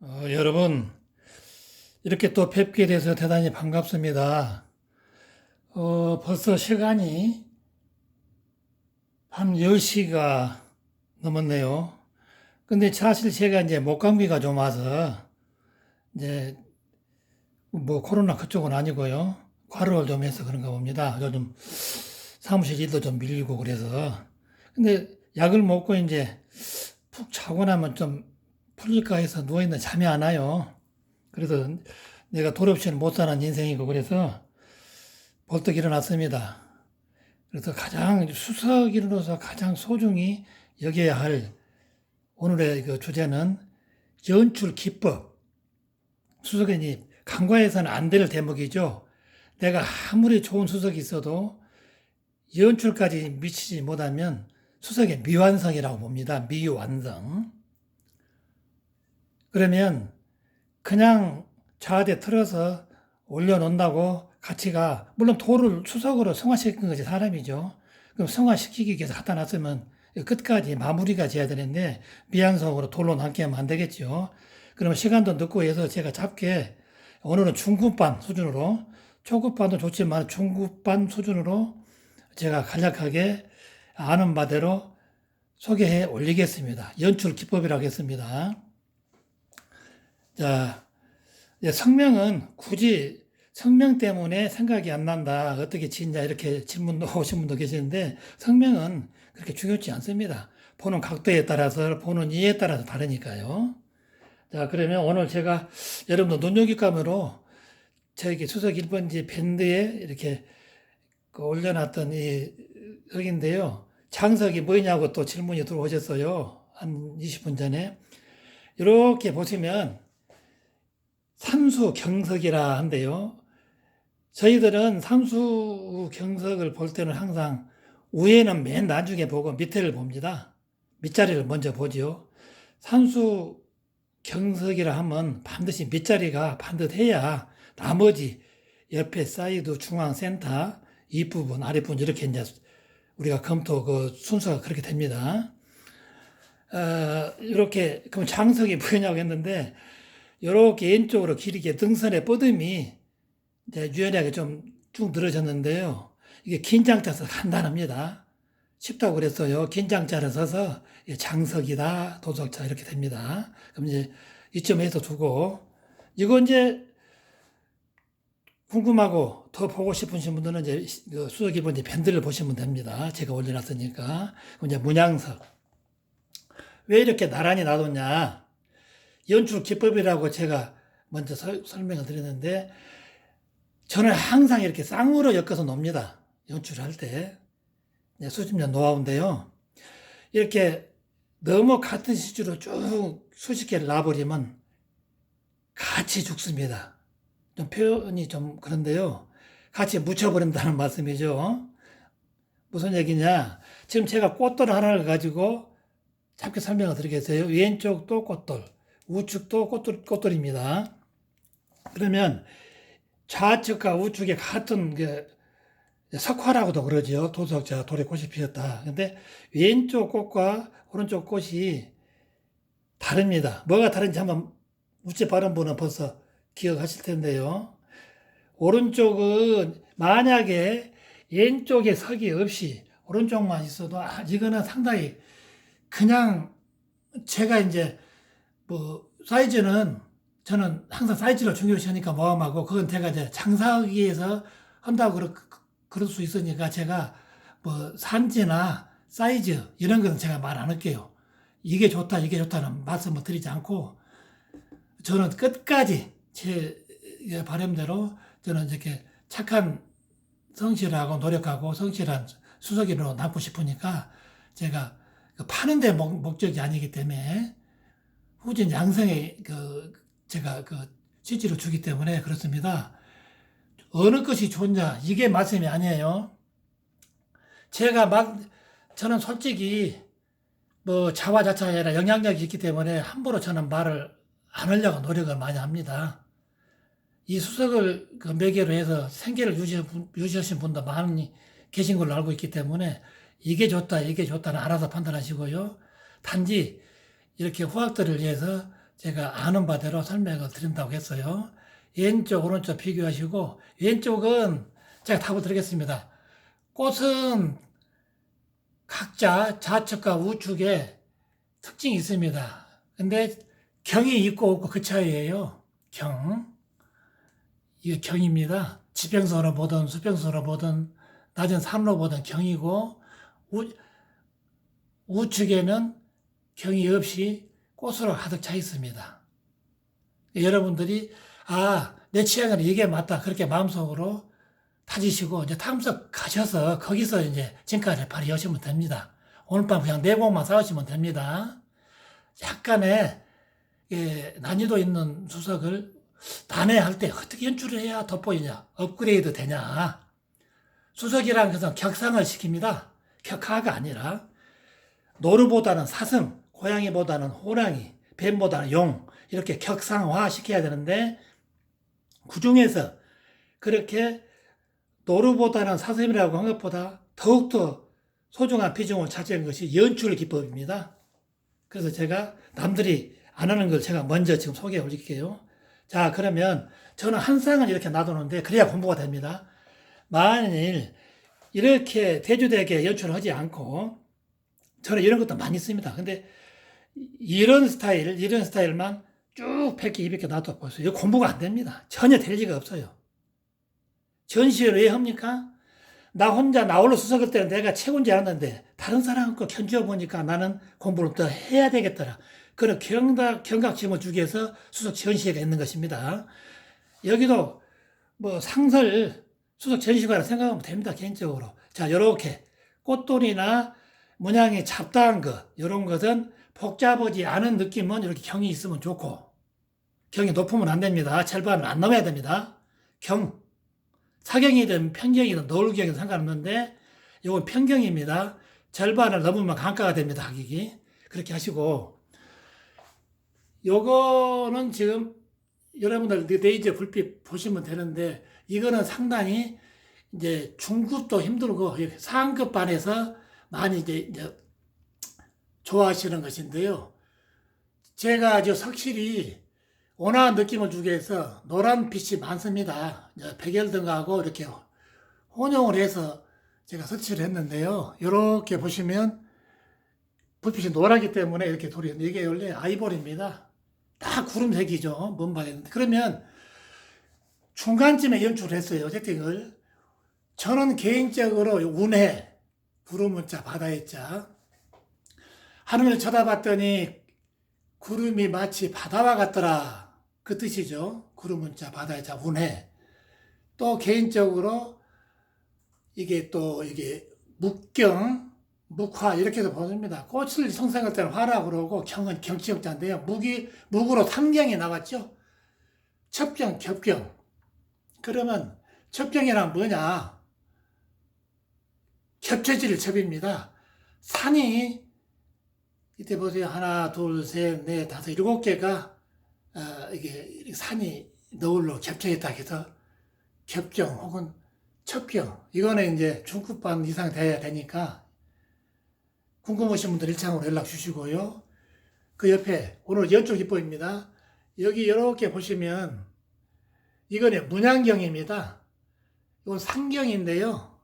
여러분, 이렇게 또 뵙게 돼서 대단히 반갑습니다. 벌써 시간이 한 10시가 넘었네요. 근데 사실 제가 이제 목감기가 좀 와서, 이제 뭐 코로나 그쪽은 아니고요. 과로를 좀 해서 그런가 봅니다. 요즘 사무실 일도 좀 밀리고 그래서. 근데 약을 먹고 이제 푹 자고 나면 좀 풀릴까 해서 누워있는데 잠이 안 와요. 그래서 내가 돌 없이는 못 사는 인생이고 그래서 벌떡 일어났습니다. 그래서 가장 수석일로서 가장 소중히 여겨야 할 오늘의 그 주제는 연출 기법. 수석이 간과해서는 안 될 대목이죠. 내가 아무리 좋은 수석이 있어도 연출까지 미치지 못하면 수석의 미완성이라고 봅니다. 미완성. 그러면 그냥 좌대 틀어서 올려놓는다고 가치가, 물론 도를 수석으로 성화시킨 것이 사람이죠. 그럼 성화시키기 위해서 갖다 놨으면 끝까지 마무리가 돼야 되는데 미완성으로 돌로 남게 하면 안 되겠죠. 그러면 시간도 늦고 해서 제가 짧게 오늘은 중급반 수준으로, 초급반도 좋지만 중급반 수준으로 제가 간략하게 아는 바대로 소개해 올리겠습니다. 연출 기법이라고 했습니다. 자, 성명은 굳이 성명 때문에 생각이 안 난다, 어떻게 지냐, 이렇게 질문도 오신 분도 계시는데 성명은 그렇게 중요치 않습니다. 보는 각도에 따라서, 보는 이에 따라서 다르니까요. 자, 그러면 오늘 제가 여러분들 눈요깃감으로 저기 수석 1번지 밴드에 이렇게 올려놨던 이 석인데요. 장석이 뭐냐고 또 질문이 들어오셨어요. 한 20분 전에. 이렇게 보시면 산수 경석이라 한데요. 저희들은 산수 경석을 볼 때는 항상 위에는 맨 나중에 보고 밑에를 봅니다. 밑자리를 먼저 보죠. 산수 경석이라 하면 반드시 밑자리가 반듯해야 나머지 옆에 사이드, 중앙, 센터, 윗부분, 아랫부분 이렇게 이제 우리가 검토 그 순서가 그렇게 됩니다. 이렇게 그럼 장석이 뭐냐고 했는데 이렇게 왼쪽으로 길게 등선의 뻗음이 이제 유연하게 좀 쭉 늘어졌는데요. 이게 긴장자 써서 간단합니다. 쉽다고 그랬어요. 긴장자를 써서 장석이다, 도석자 이렇게 됩니다. 그럼 이제 이쯤에서 두고 이거 이제 궁금하고 더 보고 싶으신 분들은 이제 수석 1번지 밴드를 보시면 됩니다. 제가 올려놨으니까. 그럼 이제 문양석. 왜 이렇게 나란히 놔뒀냐? 연출 기법이라고 제가 먼저 설명을 드렸는데 저는 항상 이렇게 쌍으로 엮어서 놉니다. 연출할 때. 수십 년 노하우인데요. 이렇게 너무 같은 시주로 쭉 수십 개를 놔버리면 같이 죽습니다. 좀 표현이 좀 그런데요. 같이 묻혀버린다는 말씀이죠. 무슨 얘기냐? 지금 제가 꽃돌 하나를 가지고 짧게 설명을 드리겠어요. 왼쪽도 꽃돌, 우측도 꽃돌입니다. 그러면 좌측과 우측에 같은 게 석화라고도 그러죠. 도석자, 돌에 꽃이 피었다. 근데 왼쪽 꽃과 오른쪽 꽃이 다릅니다. 뭐가 다른지 한번 우째 바른 분은 벌써 기억하실 텐데요. 오른쪽은 만약에 왼쪽에 석이 없이 오른쪽만 있어도 이거는 상당히 그냥 제가 이제 뭐 사이즈는 저는 항상 사이즈를 중요시하니까 모험하고 그건 제가 이제 장사하기 위해서 한다고 그럴 수 있으니까 제가 뭐 산지나 사이즈 이런 거는 제가 말 안 할게요. 이게 좋다 이게 좋다는 말씀을 드리지 않고 저는 끝까지 제 바람대로 저는 이렇게 착한 성실하고 노력하고 성실한 수석인으로 남고 싶으니까 제가 파는 데 목적이 아니기 때문에 후진 양성에 제가 실제로 주기 때문에 그렇습니다. 어느 것이 좋냐 이게 말씀이 아니에요. 저는 솔직히 뭐 자화자찬이 아니라 영향력이 있기 때문에 함부로 저는 말을 안 하려고 노력을 많이 합니다. 이 수석을 매개로 해서 생계를 유지하신 분도 많이 계신 걸로 알고 있기 때문에 이게 좋다 이게 좋다는 알아서 판단하시고요. 단지 이렇게 후학들을 위해서 제가 아는 바대로 설명을 드린다고 했어요. 왼쪽, 오른쪽 비교하시고, 왼쪽은 제가 답을 드리겠습니다. 꽃은 각자 좌측과 우측에 특징이 있습니다. 근데 경이 있고 없고 그 차이예요. 경. 이게 경입니다. 지평선으로 보든 수평선으로 보든 낮은 산으로 보든 경이고 우측에는 경이 없이 꽃으로 가득 차 있습니다. 여러분들이 내 취향은 이게 맞다 그렇게 마음속으로 다지시고 이제 탐석 가셔서 거기서 이제 진가를 발휘하시면 됩니다. 오늘 밤 그냥 내공만 쌓으시면 됩니다. 약간의 난이도 있는 수석을 난해할 때 어떻게 연출을 해야 돋보이냐, 업그레이드 되냐. 수석이라는 것은 격상을 시킵니다. 격하가 아니라 노루보다는 사슴, 고양이보다는 호랑이, 뱀보다는 용 이렇게 격상화 시켜야 되는데 그 중에서 그렇게 노루보다는 사슴이라고 한 것보다 더욱더 소중한 비중을 차지한 것이 연출 기법입니다. 그래서 제가 남들이 안 하는 걸 제가 먼저 지금 소개해 올릴게요. 자, 그러면 저는 한 쌍을 이렇게 놔두는데 그래야 공부가 됩니다. 만일 이렇게 대주되게 연출을 하지 않고 저는 이런 것도 많이 씁니다. 근데 이런 스타일만 쭉 100개, 200개 놔둬 보세요. 이거 공부가 안 됩니다. 전혀 될 리가 없어요. 전시회를 왜 합니까? 나 혼자 나 홀로 수석할 때는 내가 최고인 줄 알았는데 다른 사람 거 견주어 보니까 나는 공부를 더 해야 되겠더라. 그런 경각심을 주기 위해서 수석 전시회가 있는 것입니다. 여기도 뭐 상설 수석 전시회라 생각하면 됩니다. 개인적으로. 자, 이렇게 꽃돌이나 문양이 잡다한 것 이런 것은 복잡하지 않은 느낌은 이렇게 경이 있으면 좋고 경이 높으면 안 됩니다. 절반을 안 넘어야 됩니다. 경. 사경이든 편경이든 노을경이든 상관없는데 이건 편경입니다. 절반을 넘으면 강가가 됩니다. 가격이. 그렇게 하시고 요거는 지금 여러분들 레이저 불빛 보시면 되는데 이거는 상당히 이제 중급도 힘들고 상급 반에서 많이 이제 좋아하시는 것인데요. 제가 석실이 온화한 느낌을 주기 위해서 노란 빛이 많습니다. 백열등하고 이렇게 혼용을 해서 제가 설치를 했는데요. 이렇게 보시면 불빛이 노랗기 때문에 이렇게 돌이 이게 원래 아이보리입니다. 다 구름색이죠. 먼바닥인데 그러면 중간쯤에 연출을 했어요. 세팅을. 저는 개인적으로 운해, 구름문자, 바다의 자. 하늘을 쳐다봤더니 구름이 마치 바다와 같더라. 그 뜻이죠. 구름문자, 바다의 자, 운해. 또 개인적으로 이게 묵경, 묵화 이렇게 해서 보십니다. 꽃을 성생할 때는 화라고 그러고 경은 경치역자인데요. 묵으로 삼경이 나왔죠. 첩경, 겹경. 그러면 첩경이란 뭐냐? 겹쳐질 첩입니다. 산이 이때 보세요. 하나, 둘, 셋, 넷, 다섯, 7개가 이게 산이 너울로 겹쳐있다 해서 겹경 혹은 첩경. 이거는 이제 중급반 이상 돼야 되니까 궁금하신 분들 1창으로 연락 주시고요. 그 옆에 오늘 연출 기법입니다. 여기 이렇게 보시면 이거는 문양경입니다. 이건 상경인데요.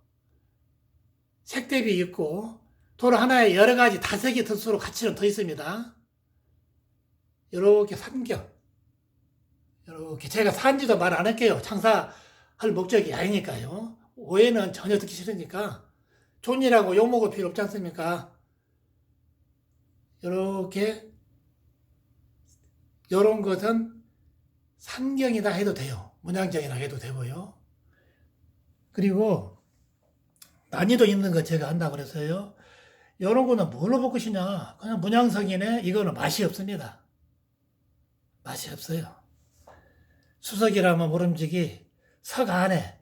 색대비 있고 돌 하나에 여러 가지 다색이 덫으로 같이 더 있습니다. 이렇게 삼경. 이렇게 제가 산지도 말 안 할게요. 장사할 목적이 아니니까요. 오해는 전혀 듣기 싫으니까 존이라고 욕먹을 필요 없지 않습니까? 이렇게 이런 것은 삼경이다 해도 돼요. 문양경이라 해도 되고요. 그리고 난이도 있는 거 제가 한다고 그랬어요. 이런 거는 뭘로 볼 것이냐? 그냥 문양석이네. 이거는 맛이 없습니다. 맛이 없어요. 수석이라면 모름지기 석 안에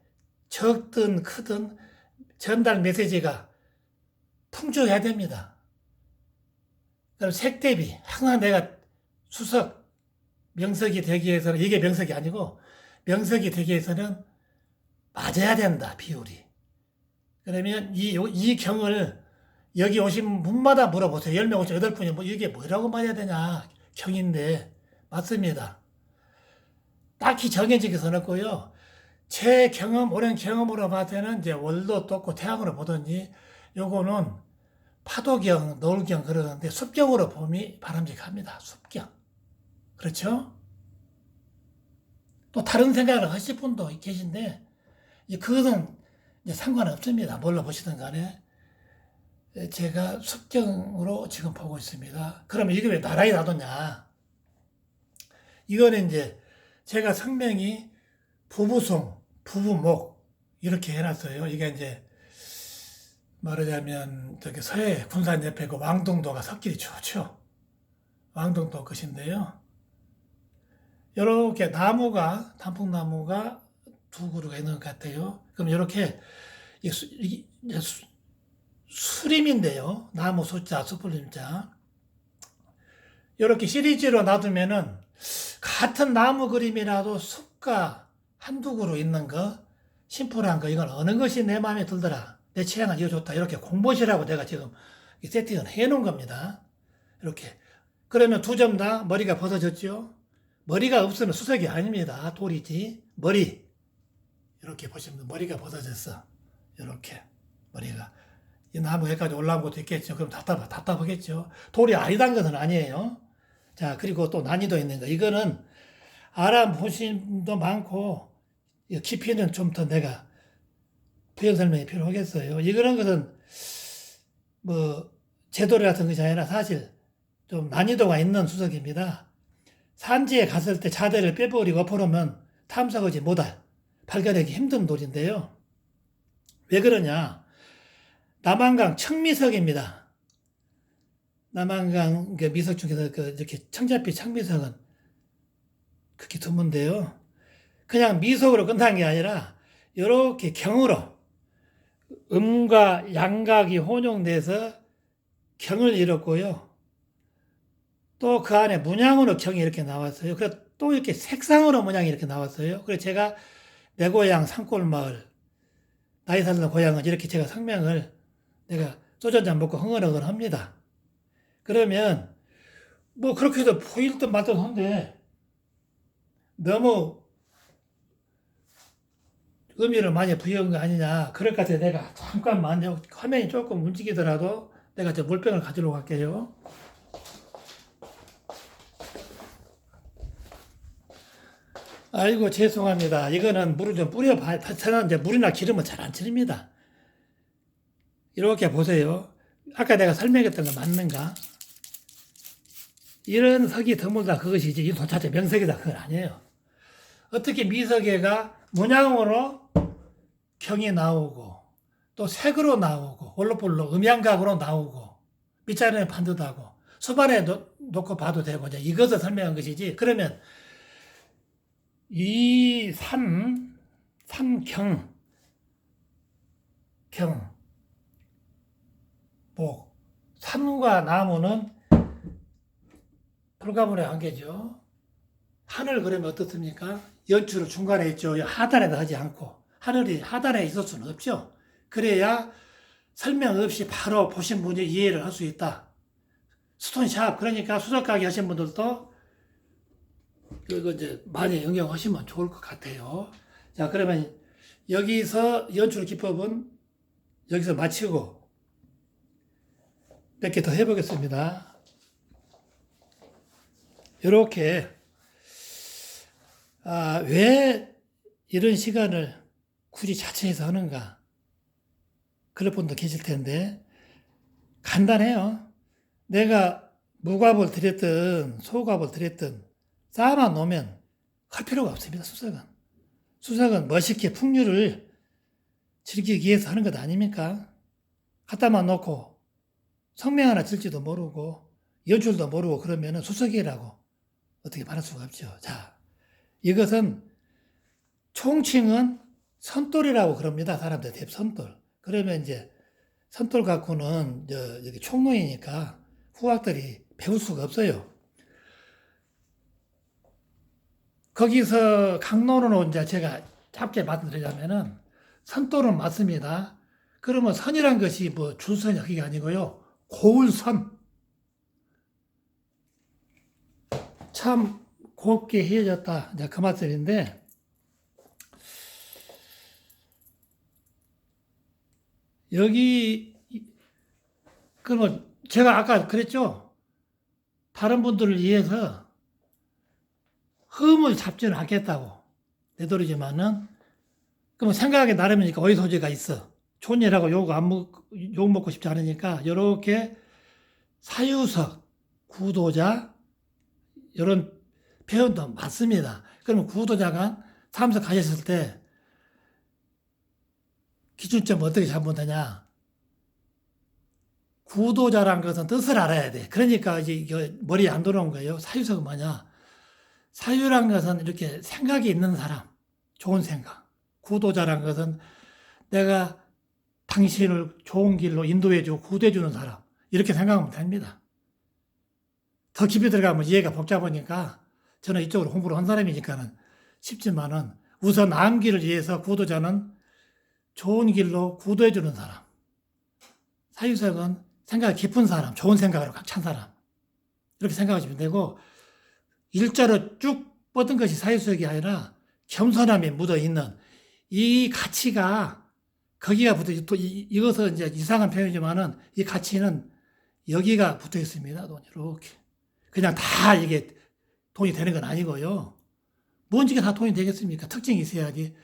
적든 크든 전달 메시지가 풍족해야 됩니다. 그럼 색 대비 항상 내가 수석 명석이 되기 위해서는 이게 명석이 아니고 명석이 되기 위해서는 맞아야 된다. 비율이. 그러면 이 경을 여기 오신 분마다 물어보세요. 10명 오신 8분이 이게 뭐라고 맞아야 되냐. 경인데 맞습니다. 딱히 정해지게 써놨고요. 제 경험, 오랜 경험으로 봤을 때는 이제 월도 떴고 태양으로 보든지 요거는 파도경, 노을경 그러는데 습경으로 봄이 바람직합니다. 습경. 그렇죠? 또 다른 생각을 하실 분도 계신데 그것은 이제 상관없습니다. 뭘로 보시든 간에. 제가 습경으로 지금 보고 있습니다. 그러면 이게 왜 나란히 놔뒀냐? 이거는 이제 제가 성명이 부부송, 부부목 이렇게 해놨어요. 이게 이제 말하자면 저기 서해 군산 옆에 그 왕동도가 섞일이 좋죠. 왕동도 끝인데요. 이렇게 나무가 단풍나무가 두 그루가 있는 것 같아요. 그럼 이렇게 수림인데요. 나무 숫자, 숯불림자. 이렇게 시리즈로 놔두면은 같은 나무 그림이라도 숲과 한두 그루 있는 거, 심플한 거, 이건 어느 것이 내 마음에 들더라. 내 취향은 이거 좋다. 이렇게 공보시라고 내가 지금 세팅을 해 놓은 겁니다. 이렇게. 그러면 두 점 다 머리가 벗어졌죠? 머리가 없으면 수석이 아닙니다. 돌이지. 머리. 이렇게 보시면 머리가 벗어졌어. 이렇게. 머리가. 이 나무 여기까지 올라온 것도 있겠죠. 그럼 답답하겠죠. 돌이 아니란 것은 아니에요. 자, 그리고 또 난이도 있는 거. 이거는 알아보신 분도 많고, 깊이는 좀 더 내가 부연 설명이 필요하겠어요. 이런 것은 제도리 같은 것이 아니라 사실 좀 난이도가 있는 수석입니다. 산지에 갔을 때 자대를 빼버리고 엎어놓으면 탐사하지 못할, 발견하기 힘든 돌인데요. 왜 그러냐? 남한강 청미석입니다. 남한강 미석 중에서 이렇게 청자빛 청미석은 극히 드문데요. 그냥 미석으로 끝난 게 아니라 이렇게 경으로 음과 양각이 혼용돼서 경을 이뤘고요. 또 그 안에 문양으로 경이 이렇게 나왔어요. 그래서 또 이렇게 색상으로 문양이 이렇게 나왔어요. 그래서 제가 내 고향 산골마을, 나이 살던 고향은 이렇게 제가 성명을 내가 소주 한잔 먹고 흥얼흥얼 합니다. 그러면 그렇게 해도 보일 듯 말 듯 한데 너무 의미를 많이 부여한 거 아니냐. 그럴 것 같아요. 내가 잠깐만 화면이 조금 움직이더라도 내가 저 물병을 가지러 갈게요. 아이고 죄송합니다. 이거는 물을 좀 뿌려봐야 저는 이제 물이나 기름은 잘 안 칠입니다. 이렇게 보세요. 아까 내가 설명했던 거 맞는가? 이런 석이 드물다 그것이지 이 도차체 명석이다 그건 아니에요. 어떻게 미석에가 문양으로 경이 나오고 또 색으로 나오고 올로볼로 음양각으로 나오고 밑자리에 반듯하고 수반에 놓고 봐도 되고 이제 이것을 설명한 것이지. 그러면 이 산경 산과 나무는 불가분의 관계죠. 하늘 그러면 어떻습니까? 연출을 중간에 있죠. 하단에다 하지 않고 하늘이 하단에 있을 수는 없죠. 그래야 설명 없이 바로 보신 분이 이해를 할 수 있다. 스톤샵 그러니까 수석가게 하신 분들도 그거 이제 많이 응용하시면 좋을 것 같아요. 자, 그러면 여기서 연출 기법은 여기서 마치고 몇 개 더 해보겠습니다. 이렇게 왜 이런 시간을 굳이 자체해서 하는가 그럴 분도 계실 텐데 간단해요. 내가 무값을 드렸든 소값을 드렸든 쌓아 놓으면 할 필요가 없습니다. 수석은 멋있게 풍류를 즐기기 위해서 하는 것 아닙니까? 갖다만 놓고 성명 하나 질지도 모르고 연출도 모르고 그러면 수석이라고 어떻게 말할 수가 없죠. 자, 이것은 총칭은 선돌이라고 그럽니다. 사람들 대부분 선돌. 그러면 이제 선돌 갖고는 여기 총론이니까 후학들이 배울 수가 없어요. 거기서 강론으로 이제 제가 짧게 말씀드리자면은 선돌은 맞습니다. 그러면 선이란 것이 줄선이 그게 아니고요. 고울선. 참 곱게 헤어졌다. 이제 그 말씀인데, 여기, 그러면 제가 아까 그랬죠? 다른 분들을 위해서 흠을 잡지는 않겠다고. 내도리지만은, 그러면 생각하기 나름이니까 어휘 소지가 있어. 촌이라고 욕 먹고 싶지 않으니까, 이렇게 사유석, 구도자, 이런 표현도 맞습니다. 그러면 구도자가 참석하셨을 때 기준점 어떻게 잡으면 되냐? 구도자란 것은 뜻을 알아야 돼. 그러니까 이제 머리에 안 들어온 거예요. 사유석은 뭐냐? 사유란 것은 이렇게 생각이 있는 사람, 좋은 생각. 구도자란 것은 내가 당신을 좋은 길로 인도해주고 구도해주는 사람. 이렇게 생각하면 됩니다. 더 깊이 들어가면 이해가 복잡하니까 저는 이쪽으로 공부를 한 사람이니까는 쉽지만은 우선 나은 길을 위해서 구도자는 좋은 길로 구도해주는 사람. 사유석은 생각이 깊은 사람, 좋은 생각으로 꽉 찬 사람. 이렇게 생각하시면 되고, 일자로 쭉 뻗은 것이 사유석이 아니라 겸손함이 묻어 있는 이 가치가 거기가 붙어 있고, 이것은 이제 이상한 표현이지만은 이 가치는 여기가 붙어 있습니다. 돈이 이렇게. 그냥 다 이게 돈이 되는 건 아니고요. 뭔지가 다 돈이 되겠습니까? 특징이 있어야지.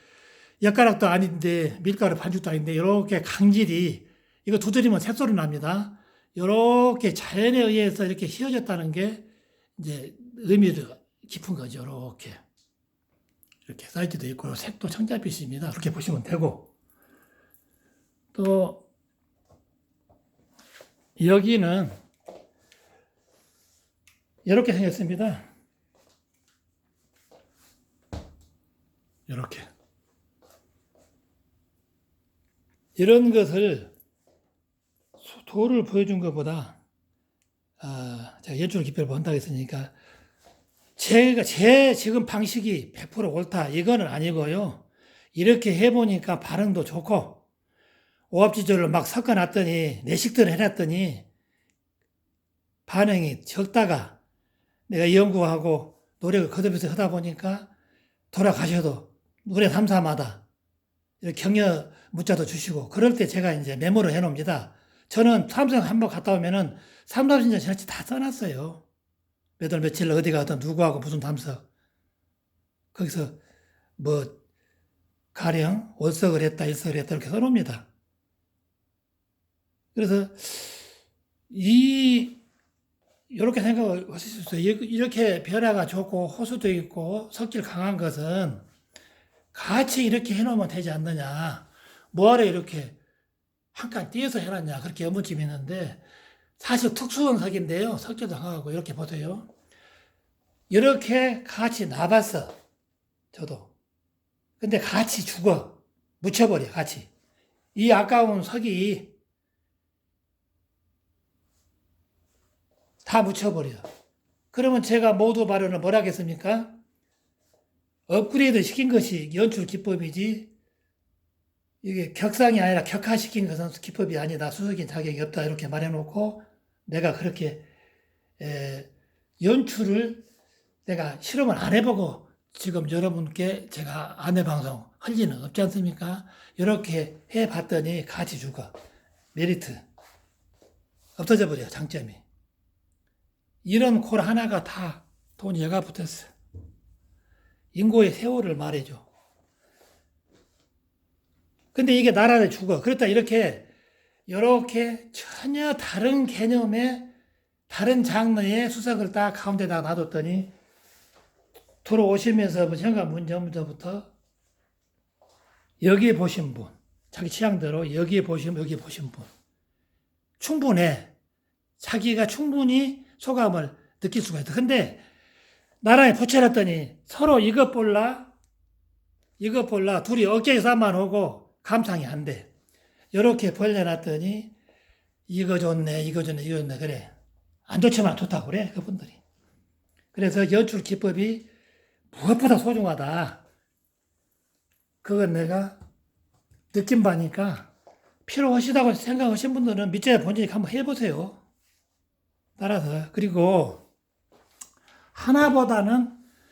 엿가락도 아닌데 밀가루 반죽도 아닌데 이렇게 강질이 이거 두드리면 새소리 납니다. 이렇게 자연에 의해서 이렇게 휘어졌다는 게 이제 의미가 깊은 거죠. 이렇게 사이즈도 있고 색도 청자빛입니다. 그렇게 보시면 되고, 또 여기는 이렇게 생겼습니다. 이렇게. 이런 것을 도를 보여준 것보다, 제가 연출 기표를 본다고 했으니까, 제 지금 방식이 100% 옳다. 이거는 아니고요. 이렇게 해보니까 반응도 좋고, 오합지졸을 막 섞어놨더니, 내식들을 해놨더니, 반응이 적다가, 내가 연구하고 노력을 거듭해서 하다 보니까, 돌아가셔도 노래 3사마다 이렇게 격려 문자도 주시고, 그럴 때 제가 이제 메모를 해놓습니다. 저는 삼성 한번 갔다 오면은 3, 40년 전치 다 써놨어요. 몇 월 며칠 어디 가든 누구하고 무슨 담석. 거기서 뭐, 가령 월석을 했다, 일석을 했다 이렇게 써놓습니다. 그래서 이렇게 생각을 하실 수 있어요. 이렇게 변화가 좋고 호수도 있고 석질 강한 것은 같이 이렇게 해놓으면 되지 않느냐. 뭐하러 이렇게 한 칸 띄어서 해놨냐. 그렇게 의문점이 있는데, 사실 특수한 석인데요. 석질도 강하고 이렇게 보세요. 이렇게 같이 놔봤어. 저도. 근데 같이 죽어. 묻혀버려, 같이. 이 아까운 석이 다 묻혀버려. 그러면 제가 모두 발언을 뭐라 하겠습니까? 업그레이드 시킨 것이 연출 기법이지, 이게 격상이 아니라 격화시킨 것은 기법이 아니다. 수석인 자격이 없다. 이렇게 말해놓고, 내가 그렇게, 연출을 내가 실험을 안 해보고 지금 여러분께 제가 안내방송 할 리는 없지 않습니까? 이렇게 해봤더니 같이 죽어. 메리트. 없어져 버려, 장점이. 이런 콜 하나가 다 돈이 여가 붙었어. 인고의 세월을 말해줘. 근데 이게 나라를 죽어. 그렇다 이렇게 전혀 다른 개념의 다른 장르의 수석을 딱 가운데다 놔뒀더니 들어오시면서 현관 문전부터 여기에 보신 분, 자기 취향대로 여기에 보신 분 충분해. 자기가 충분히 소감을 느낄 수가 있다. 근데 나라에 붙여놨더니 서로 이것 볼라 둘이 어깨에 싸만 오고 감상이 안 돼. 이렇게 벌려놨더니 이거 좋네 그래. 안 좋지만 좋다고 그래, 그분들이. 그래서 연출 기법이 무엇보다 소중하다. 그건 내가 느낀 바니까 필요하시다고 생각하신 분들은 밑에 본인이 한번 해보세요. 따라서. 그리고 하나보다는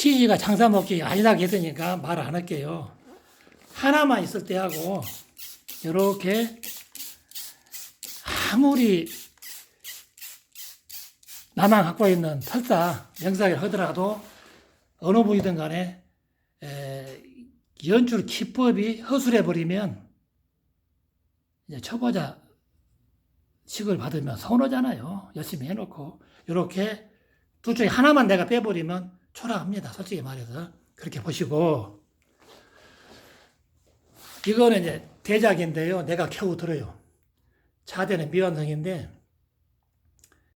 취지가 장사 먹기 아니라고 했으니까 말을 안 할게요. 하나만 있을 때 하고, 이렇게 아무리 나만 갖고 있는 설사 명사를 하더라도 어느 분이든 간에 연출 기법이 허술해 버리면 이제 초보자 식을 받으면 서운하잖아요. 열심히 해놓고 이렇게 둘 중에 하나만 내가 빼버리면 초라합니다. 솔직히 말해서 그렇게 보시고 이거는 이제 대작인데요. 내가 겨우 들어요. 차대는 미완성인데